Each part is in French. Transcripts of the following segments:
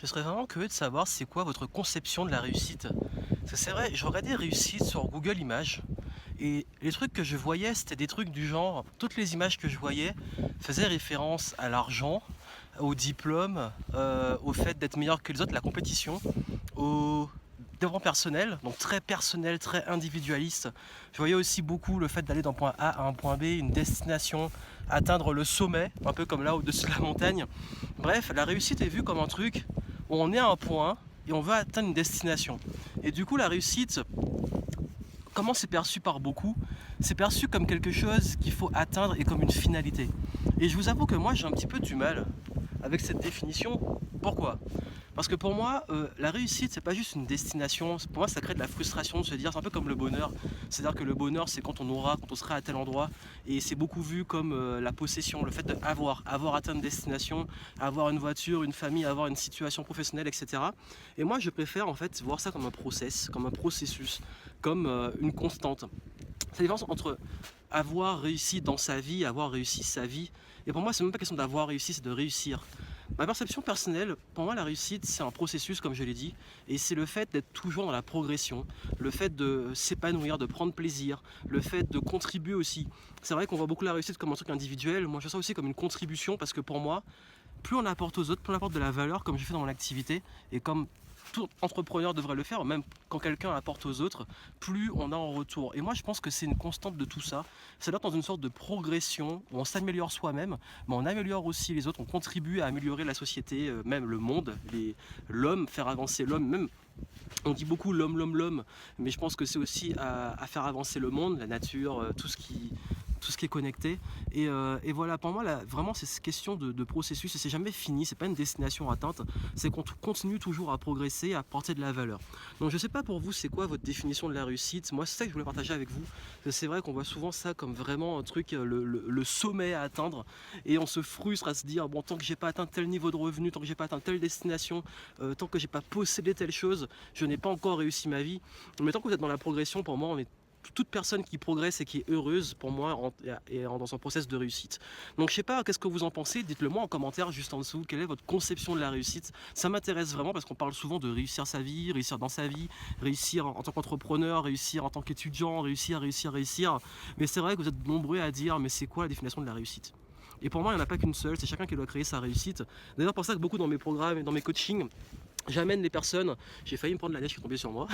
Je serais vraiment curieux de savoir c'est quoi votre conception de la réussite. Parce que c'est vrai, j'ai regardé réussite sur Google Images et les trucs que je voyais, c'était des trucs du genre, toutes les images que je voyais faisaient référence à l'argent, au diplôme, au fait d'être meilleur que les autres, la compétition, au développement personnel, donc très personnel, très individualiste. Je voyais aussi beaucoup le fait d'aller d'un point A à un point B, une destination, atteindre le sommet, un peu comme là au-dessus de la montagne. Bref, la réussite est vue comme un truc où on est à un point et on veut atteindre une destination. Et du coup, la réussite, comment c'est perçu par beaucoup? C'est perçu comme quelque chose qu'il faut atteindre et comme une finalité. Et je vous avoue que moi, j'ai un petit peu du mal avec cette définition. Pourquoi? Parce que pour moi, la réussite, c'est pas juste une destination. Pour moi, ça crée de la frustration de se dire, c'est un peu comme le bonheur. C'est-à-dire que le bonheur, c'est quand on aura, quand on sera à tel endroit. Et c'est beaucoup vu comme la possession, le fait avoir atteint une destination, avoir une voiture, une famille, avoir une situation professionnelle, etc. Et moi, je préfère en fait voir ça comme un process, comme un processus, comme une constante. C'est la différence entre avoir réussi dans sa vie et avoir réussi sa vie. Et pour moi, c'est même pas question d'avoir réussi, c'est de réussir. Ma perception personnelle, pour moi, la réussite, c'est un processus, comme je l'ai dit, et c'est le fait d'être toujours dans la progression, le fait de s'épanouir, de prendre plaisir, le fait de contribuer aussi. C'est vrai qu'on voit beaucoup la réussite comme un truc individuel, moi je vois ça aussi comme une contribution, parce que pour moi, plus on apporte aux autres, plus on apporte de la valeur, comme je fais dans mon activité, et comme tout entrepreneur devrait le faire, même quand quelqu'un apporte aux autres, plus on a en retour. Et moi, je pense que c'est une constante de tout ça. C'est là dans une sorte de progression où on s'améliore soi-même, mais on améliore aussi les autres, on contribue à améliorer la société, même le monde, l'homme, faire avancer l'homme, même on dit beaucoup l'homme, mais je pense que c'est aussi à faire avancer le monde, la nature, tout ce qui est connecté. Et voilà, pour moi, là, vraiment, c'est cette question de processus, et c'est jamais fini, c'est pas une destination atteinte, c'est qu'on continue toujours à progresser, à apporter de la valeur. Donc je sais pas pour vous, c'est quoi votre définition de la réussite? Moi, c'est ça que je voulais partager avec vous. C'est vrai qu'on voit souvent ça comme vraiment un truc, le sommet à atteindre, et on se frustre à se dire, bon, tant que j'ai pas atteint tel niveau de revenu, tant que j'ai pas atteint telle destination, tant que j'ai pas possédé telle chose, je n'ai pas encore réussi ma vie. Mais tant que vous êtes dans la progression, pour moi, on est toute personne qui progresse et qui est heureuse, pour moi, est dans son process de réussite. Donc je sais pas, qu'est-ce que vous en pensez? Dites-le moi en commentaire juste en dessous. Quelle est votre conception de la réussite? Ça m'intéresse vraiment parce qu'on parle souvent de réussir sa vie, réussir dans sa vie, réussir en tant qu'entrepreneur, réussir en tant qu'étudiant, réussir. Mais c'est vrai que vous êtes nombreux à dire, mais c'est quoi la définition de la réussite? Et pour moi, il n'y en a pas qu'une seule, c'est chacun qui doit créer sa réussite. D'ailleurs, pour ça que beaucoup dans mes programmes et dans mes coachings, j'amène les personnes, j'ai failli me prendre la neige qui est tombée sur moi,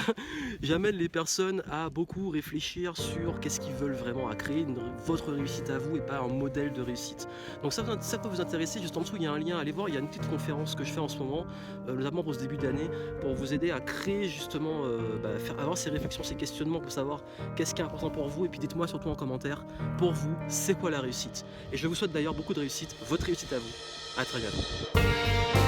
j'amène les personnes à beaucoup réfléchir sur qu'est-ce qu'ils veulent vraiment, à créer votre réussite à vous et pas un modèle de réussite. Donc ça peut vous intéresser, juste en dessous il y a un lien, allez voir, il y a une petite conférence que je fais en ce moment, notamment pour ce début d'année, pour vous aider à créer justement, faire avoir ces réflexions, ces questionnements pour savoir qu'est-ce qui est important pour vous, et puis dites-moi surtout en commentaire, pour vous, c'est quoi la réussite? Et je vous souhaite d'ailleurs beaucoup de réussite, votre réussite à vous. À très bientôt.